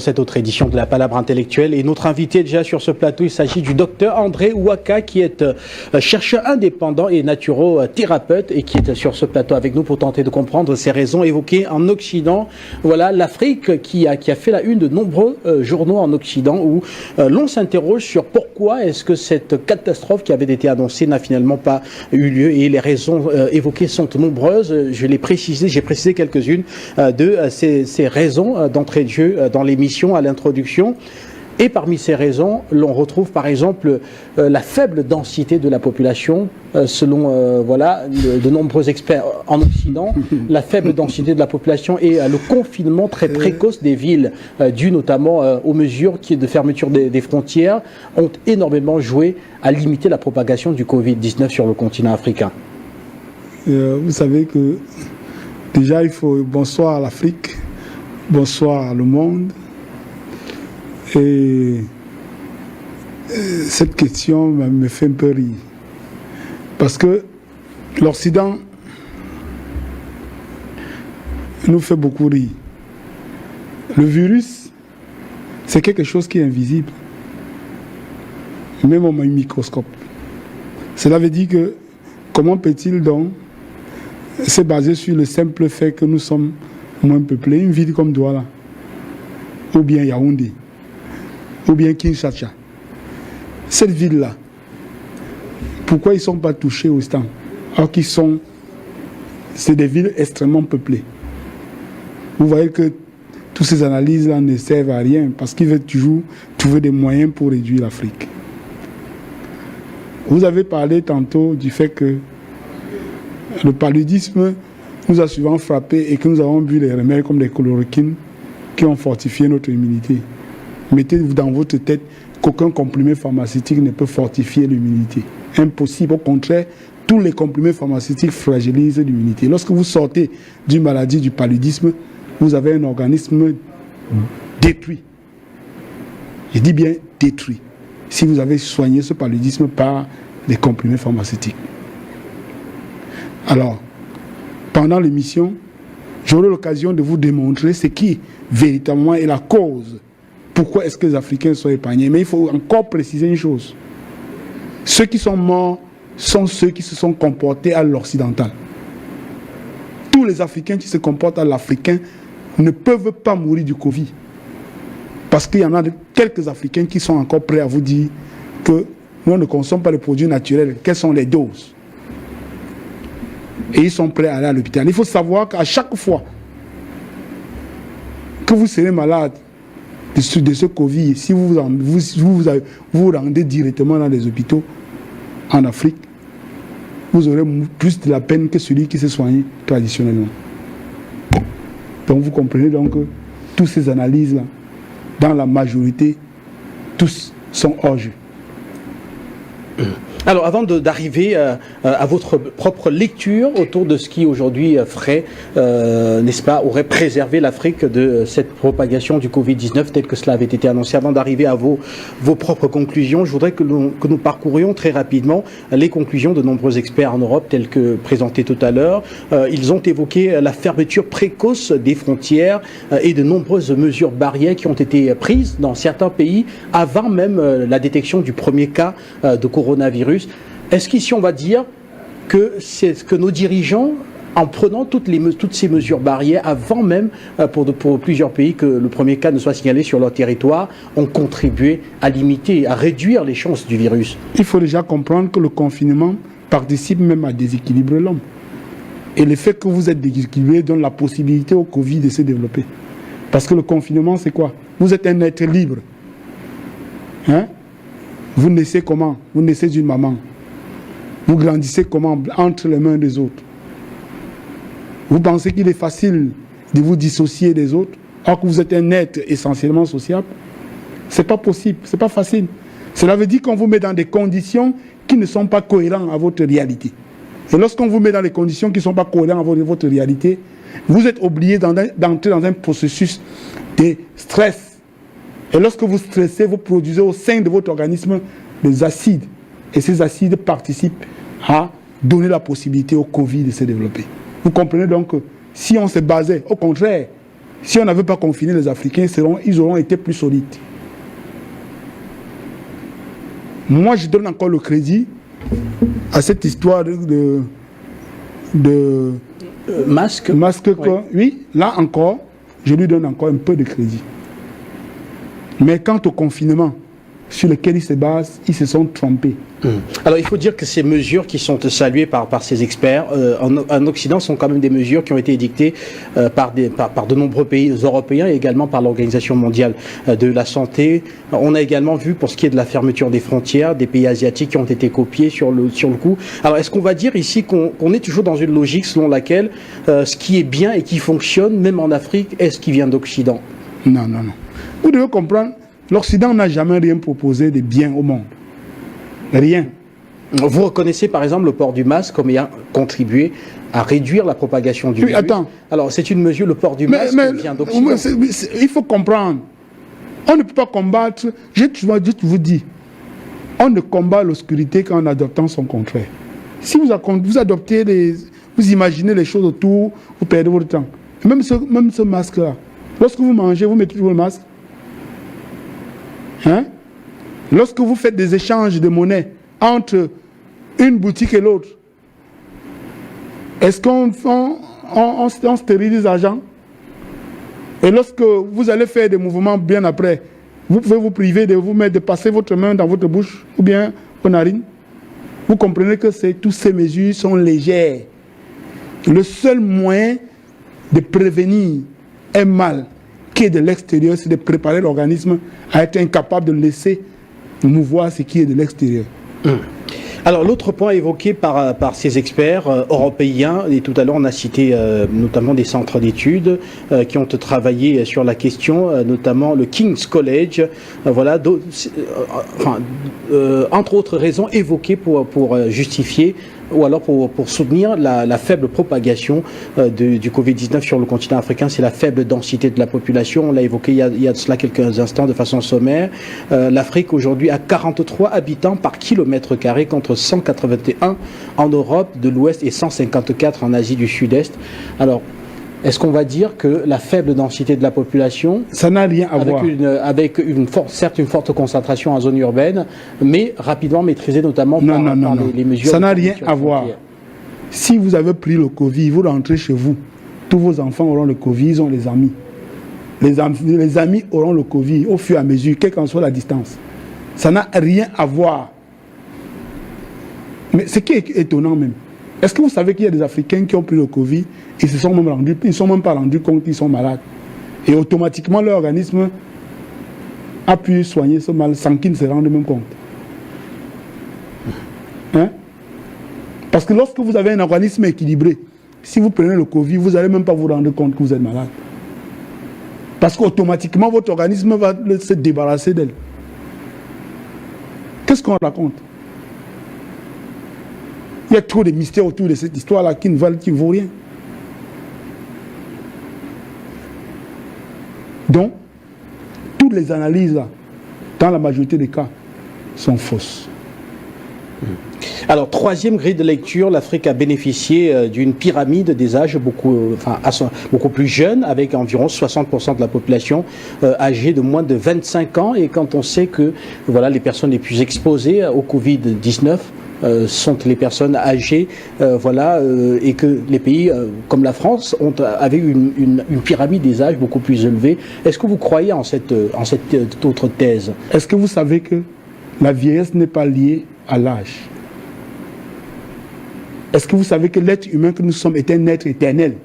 Cette autre édition de la Palabre intellectuelle et notre invité déjà sur ce plateau, il s'agit du docteur André Ouaka qui est chercheur indépendant et naturothérapeute et qui est sur ce plateau avec nous pour tenter de comprendre ces raisons évoquées en Occident. Voilà l'Afrique qui a fait la une de nombreux journaux en Occident où l'on s'interroge sur pourquoi est-ce que cette catastrophe qui avait été annoncée n'a finalement pas eu lieu et les raisons évoquées sont nombreuses. J'ai précisé quelques-unes de ces raisons d'entrée de jeu dans l'émission à l'introduction. Et parmi ces raisons, l'on retrouve par exemple la faible densité de la population, selon de nombreux experts en Occident, la faible densité de la population et le confinement très précoce des villes, dû notamment aux mesures de fermeture des frontières, ont énormément joué à limiter la propagation du Covid-19 sur le continent africain. Vous savez que déjà il faut bonsoir à l'Afrique, bonsoir le monde. Et cette question me fait un peu rire. Parce que l'Occident nous fait beaucoup rire. Le virus, c'est quelque chose qui est invisible. Même au microscope. Cela veut dire que comment peut-il donc se baser sur le simple fait que nous sommes moins peuplés, une ville comme Douala, ou bien Yaoundé, ou bien Kinshasa. Cette ville-là, pourquoi ils ne sont pas touchés au stand? Alors c'est des villes extrêmement peuplées. Vous voyez que toutes ces analyses-là ne servent à rien parce qu'ils veulent toujours trouver des moyens pour réduire l'Afrique. Vous avez parlé tantôt du fait que le paludisme nous a souvent frappé et que nous avons bu les remèdes comme des chloroquines qui ont fortifié notre immunité. Mettez-vous dans votre tête qu'aucun comprimé pharmaceutique ne peut fortifier l'immunité. Impossible. Au contraire, tous les comprimés pharmaceutiques fragilisent l'immunité. Lorsque vous sortez d'une maladie du paludisme, vous avez un organisme détruit. Je dis bien détruit. Si vous avez soigné ce paludisme par des comprimés pharmaceutiques. Alors, pendant l'émission, j'aurai l'occasion de vous démontrer ce qui véritablement est la cause. Pourquoi est-ce que les Africains sont épargnés? Mais il faut encore préciser une chose. Ceux qui sont morts sont ceux qui se sont comportés à l'occidental. Tous les Africains qui se comportent à l'africain ne peuvent pas mourir du Covid. Parce qu'il y en a quelques Africains qui sont encore prêts à vous dire que nous ne consommons pas les produits naturels. Quelles sont les doses? Et ils sont prêts à aller à l'hôpital. Il faut savoir qu'à chaque fois que vous serez malade de ce Covid, si vous vous rendez directement dans les hôpitaux en Afrique, vous aurez plus de la peine que celui qui s'est soigné traditionnellement. Donc vous comprenez donc que toutes ces analyses-là, dans la majorité, tous sont hors jeu. Alors, avant d'arriver à votre propre lecture autour de ce qui aujourd'hui ferait, n'est-ce pas, aurait préservé l'Afrique de cette propagation du Covid-19 tel que cela avait été annoncé, avant d'arriver à vos propres conclusions, je voudrais que nous parcourions très rapidement les conclusions de nombreux experts en Europe tels que présentés tout à l'heure. Ils ont évoqué la fermeture précoce des frontières et de nombreuses mesures barrières qui ont été prises dans certains pays avant même la détection du premier cas de coronavirus. Est-ce qu'ici on va dire que c'est ce que nos dirigeants, en prenant toutes ces mesures barrières, avant même pour plusieurs pays que le premier cas ne soit signalé sur leur territoire, ont contribué à limiter, à réduire les chances du virus? Il faut déjà comprendre que le confinement participe même à déséquilibrer l'homme. Et le fait que vous êtes déséquilibré donne la possibilité au Covid de se développer. Parce que le confinement, c'est quoi? Vous êtes un être libre. Hein? Vous naissez comment? Vous naissez d'une maman. Vous grandissez comment? Entre les mains des autres. Vous pensez qu'il est facile de vous dissocier des autres alors que vous êtes un être essentiellement sociable? Ce n'est pas possible, ce n'est pas facile. Cela veut dire qu'on vous met dans des conditions qui ne sont pas cohérentes à votre réalité. Et lorsqu'on vous met dans des conditions qui ne sont pas cohérentes à votre réalité, vous êtes obligé d'entrer dans un processus de stress. Et lorsque vous stressez, vous produisez au sein de votre organisme des acides. Et ces acides participent à donner la possibilité au Covid de se développer. Vous comprenez donc que si on se basait, au contraire, Si on n'avait pas confiné les Africains, ils auront été plus solides. Moi, je donne encore le crédit à cette histoire de masque. Oui. Oui, là encore, je lui donne encore un peu de crédit. Mais quant au confinement sur lequel ils se basent, ils se sont trompés. Alors il faut dire que ces mesures qui sont saluées par ces experts en Occident sont quand même des mesures qui ont été édictées par de nombreux pays européens et également par l'Organisation mondiale de la santé. On a également vu pour ce qui est de la fermeture des frontières, des pays asiatiques qui ont été copiés sur le coup. Alors est-ce qu'on va dire ici qu'on est toujours dans une logique selon laquelle ce qui est bien et qui fonctionne, même en Afrique, est ce qui vient d'Occident? Non, non, non. Vous devez comprendre, l'Occident n'a jamais rien proposé de bien au monde. Rien. Vous reconnaissez par exemple le port du masque comme ayant contribué à réduire la propagation du virus. Attends. Alors c'est une mesure, le port du masque vient d'Occident. Il faut comprendre. On ne peut pas combattre, je vous dis, on ne combat l'obscurité qu'en adoptant son contraire. Si vous adoptez, vous imaginez les choses autour, vous perdez votre temps. Même ce masque-là, lorsque vous mangez, vous mettez toujours le masque. Hein? Lorsque vous faites des échanges de monnaie entre une boutique et l'autre, est-ce qu'on stérilise l'argent? Et lorsque vous allez faire des mouvements bien après, vous pouvez vous priver de passer votre main dans votre bouche ou bien aux narines. Vous comprenez que toutes ces mesures sont légères. Le seul moyen de prévenir un mal qui est de l'extérieur, c'est de préparer l'organisme à être incapable de laisser mouvoir ce qui est de l'extérieur. Alors l'autre point évoqué par ces experts européens, et tout à l'heure on a cité notamment des centres d'études qui ont travaillé sur la question, notamment le King's College, voilà, entre autres raisons évoquées pour justifier ou alors pour soutenir la faible propagation du Covid-19 sur le continent africain, c'est la faible densité de la population. On l'a évoqué il y a de cela quelques instants de façon sommaire. L'Afrique aujourd'hui a 43 habitants par kilomètre carré contre 181 en Europe de l'Ouest et 154 en Asie du Sud-Est. Alors, est-ce qu'on va dire que la faible densité de la population, ça n'a rien à voir avec certes une forte concentration en zone urbaine, mais rapidement maîtrisée notamment par les mesures... Ça n'a rien à voir. Si vous avez pris le Covid, vous rentrez chez vous, tous vos enfants auront le Covid, ils ont les amis. Les amis auront le Covid au fur et à mesure, quelle qu'en soit la distance. Ça n'a rien à voir. Mais ce qui est étonnant même, est-ce que vous savez qu'il y a des Africains qui ont pris le Covid, ils ne sont même pas rendus compte qu'ils sont malades. Et automatiquement, leur organisme a pu soigner ce mal sans qu'ils ne se rendent même compte. Hein? Parce que lorsque vous avez un organisme équilibré, si vous prenez le Covid, vous n'allez même pas vous rendre compte que vous êtes malade. Parce qu'automatiquement, votre organisme va se débarrasser d'elle. Qu'est-ce qu'on raconte? Il y a trop de mystères autour de cette histoire-là qui ne vaut rien. Donc, toutes les analyses, là, dans la majorité des cas, sont fausses. Alors, troisième grille de lecture, l'Afrique a bénéficié d'une pyramide des âges beaucoup plus jeune, avec environ 60% de la population âgée de moins de 25 ans. Et quand on sait que voilà, les personnes les plus exposées au Covid-19 sont les personnes âgées, et que les pays comme la France avaient une pyramide des âges beaucoup plus élevée. Est-ce que vous croyez en cette autre thèse? Est-ce que vous savez que la vieillesse n'est pas liée à l'âge? Est-ce que vous savez que l'être humain que nous sommes est un être éternel?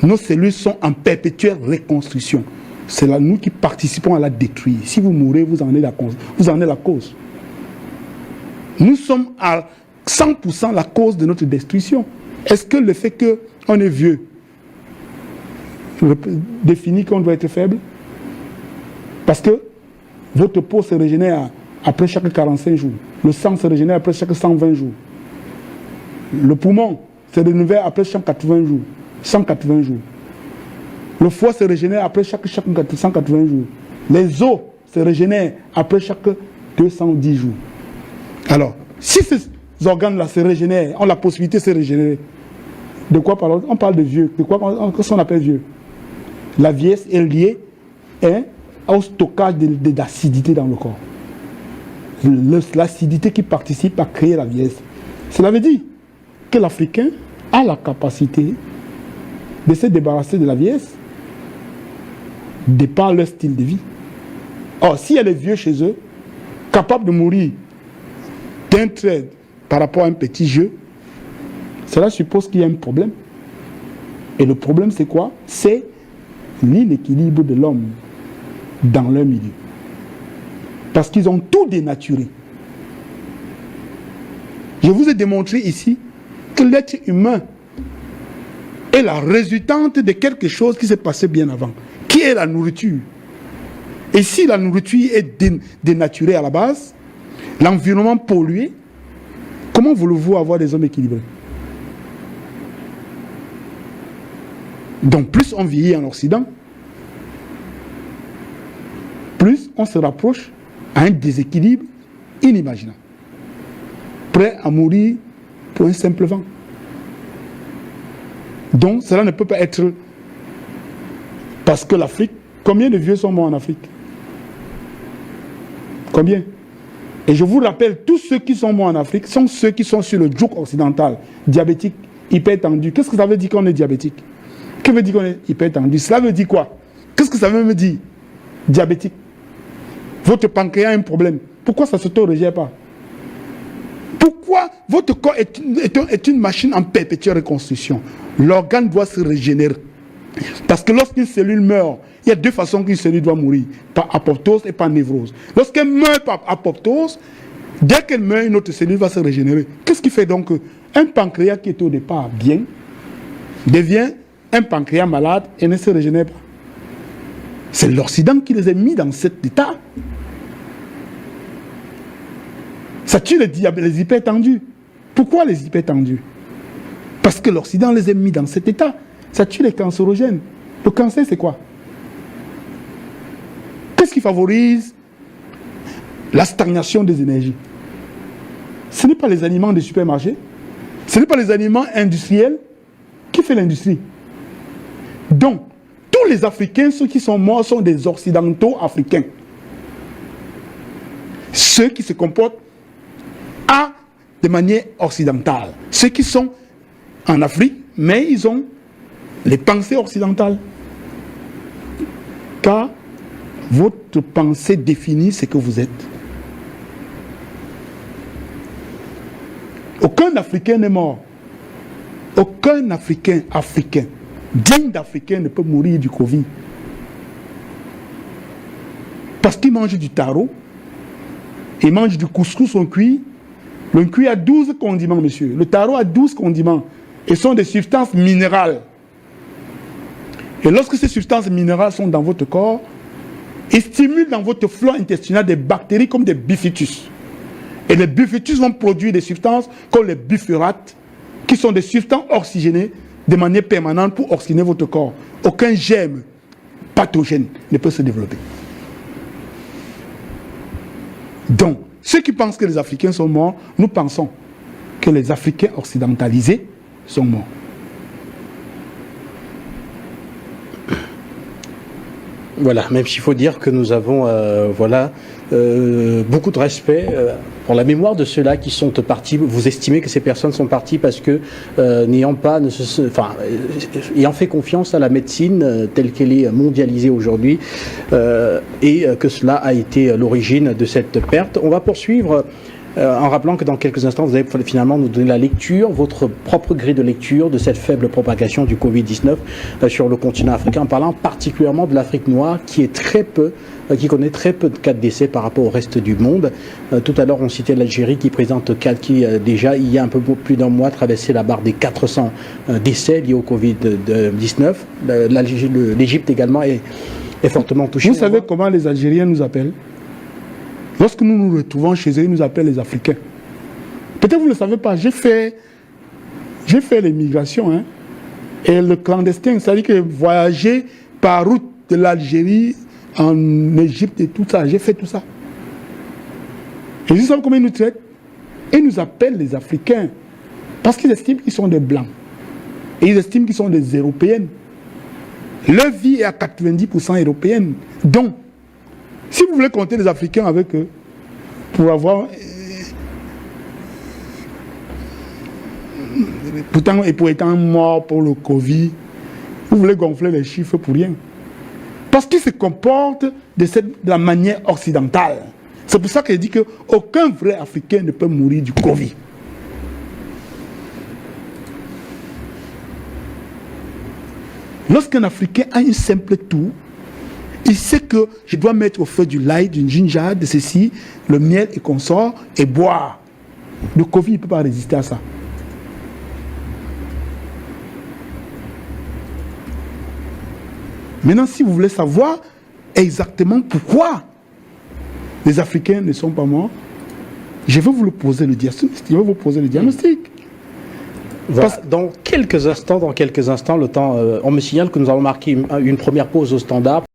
Nos cellules sont en perpétuelle reconstruction. C'est là nous qui participons à la détruire. Si vous mourrez, vous en êtes la cause. Nous sommes à 100% la cause de notre destruction. Est-ce que le fait qu'on est vieux définit qu'on doit être faible? Parce que votre peau se régénère après chaque 45 jours. Le sang se régénère après chaque 120 jours. Le poumon se renouvelle après chaque 180 jours. Le foie se régénère après chaque 180 jours. Les os se régénèrent après chaque 210 jours. Alors, si ces organes-là se régénèrent, ont la possibilité de se régénérer, De quoi parle-t-on? On parle de vieux. De quoi qu'est-ce qu'on appelle vieux? La vieillesse est liée au stockage d'acidité dans le corps. L'acidité qui participe à créer la vieillesse. Cela veut dire que l'Africain a la capacité de se débarrasser de la vieillesse de par leur style de vie. Or, s'il y a des vieux chez eux, capables de mourir d'un trait par rapport à un petit jeu, cela suppose qu'il y a un problème. Et le problème, c'est quoi? C'est l'inéquilibre de l'homme dans leur milieu. Parce qu'ils ont tout dénaturé. Je vous ai démontré ici que l'être humain est la résultante de quelque chose qui s'est passé bien avant, qui est la nourriture. Et si la nourriture est dénaturée à la base, l'environnement pollué, comment voulez-vous avoir des hommes équilibrés? Donc plus on vieillit en Occident, plus on se rapproche à un déséquilibre inimaginable, prêt à mourir pour un simple vent. Donc cela ne peut pas être parce que l'Afrique, combien de vieux sont morts en Afrique? Combien? Et je vous rappelle, tous ceux qui sont morts en Afrique sont ceux qui sont sur le joug occidental, diabétique, hypertendu. Qu'est-ce que ça veut dire qu'on est diabétique? Que veut dire qu'on est hypertendu? Cela veut dire quoi? Qu'est-ce que ça veut me dire? Diabétique. Votre pancréas a un problème. Pourquoi ça ne s'auto-régère pas? Pourquoi votre corps est une machine en perpétuelle reconstruction? L'organe doit se régénérer. Parce que lorsqu'une cellule meurt, il y a deux façons qu'une cellule doit mourir, par apoptose et par névrose. Lorsqu'elle meurt par apoptose, dès qu'elle meurt, une autre cellule va se régénérer. Qu'est-ce qui fait donc qu'un pancréas qui était au départ bien devient un pancréas malade et ne se régénère pas? C'est l'Occident qui les a mis dans cet état. Ça tue les hypertendus. Pourquoi les hypertendus? Parce que l'Occident les a mis dans cet état. Ça tue les cancérogènes. Le cancer, c'est quoi? Qu'est-ce qui favorise la stagnation des énergies? Ce n'est pas les aliments des supermarchés. Ce n'est pas les aliments industriels. Qui fait l'industrie? Donc, tous les Africains, ceux qui sont morts, sont des Occidentaux africains. Ceux qui se comportent de manière occidentale. Ceux qui sont en Afrique, mais ils ont les pensées occidentales. Car votre pensée définit ce que vous êtes. Aucun Africain n'est mort. Aucun Africain digne d'Africain ne peut mourir du Covid. Parce qu'il mange du taro, il mange du couscous en cuit. Le cuit a 12 condiments, monsieur. Le taro a 12 condiments. Et sont des substances minérales. Et lorsque ces substances minérales sont dans votre corps, ils stimulent dans votre flore intestinale des bactéries comme des bifidus. Et les bifidus vont produire des substances comme les bifurates, qui sont des substances oxygénées de manière permanente pour oxygéner votre corps. Aucun germe pathogène ne peut se développer. Donc, ceux qui pensent que les Africains sont morts, nous pensons que les Africains occidentalisés sont morts. Voilà, même s'il faut dire que nous avons beaucoup de respect pour la mémoire de ceux-là qui sont partis. Vous estimez que ces personnes sont parties parce que ayant fait confiance à la médecine telle qu'elle est mondialisée aujourd'hui et que cela a été l'origine de cette perte. On va poursuivre en rappelant que dans quelques instants, vous allez finalement nous donner la lecture, votre propre grille de lecture de cette faible propagation du Covid-19 sur le continent africain, en parlant particulièrement de l'Afrique noire qui connaît très peu de cas de décès par rapport au reste du monde. Tout à l'heure, on citait l'Algérie qui présente déjà, il y a un peu plus d'un mois, traversé la barre des 400 décès liés au Covid-19. L'Égypte également est fortement touchée. Vous savez comment les Algériens nous appellent? Lorsque nous nous retrouvons chez eux, ils nous appellent les Africains. Peut-être vous ne le savez pas, j'ai fait l'immigration, hein, et le clandestin, c'est-à-dire que voyager par route de l'Algérie en Égypte et tout ça, j'ai fait tout ça. Et vous savez comment ils nous traitent? Ils nous appellent les Africains, parce qu'ils estiment qu'ils sont des Blancs. Et ils estiment qu'ils sont des Européennes. Leur vie est à 90% européenne. Donc, si vous voulez compter les Africains avec eux, pour avoir... pourtant, et pour être mort pour le Covid, vous voulez gonfler les chiffres pour rien. Parce qu'ils se comportent de la manière occidentale. C'est pour ça que je dis qu'aucun vrai Africain ne peut mourir du Covid. Lorsqu'un Africain a une simple toux, il sait que je dois mettre au feu du lait, du ginger, de ceci, le miel et consort, et boire. Le Covid ne peut pas résister à ça. Maintenant, si vous voulez savoir exactement pourquoi les Africains ne sont pas morts, je vais vous le poser le diagnostic. Voilà. Dans quelques instants, le temps, on me signale que nous allons marquer une première pause au standard.